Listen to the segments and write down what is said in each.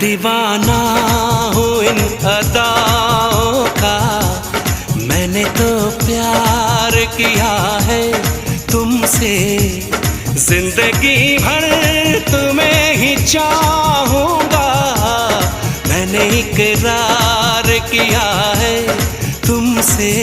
दीवाना हूँ इन अदाओं का, मैंने तो प्यार किया है तुमसे, जिंदगी भर तुम्हें ही चाहूँगा, मैंने इकरार किया है तुमसे।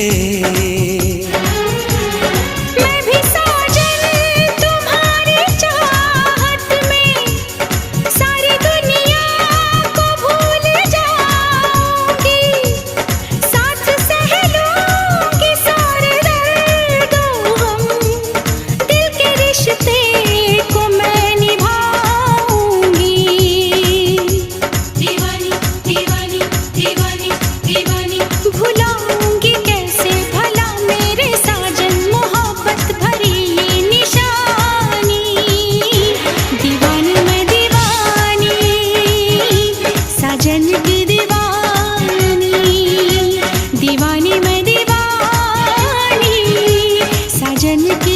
दीवानी मैं दीवानी, साजन की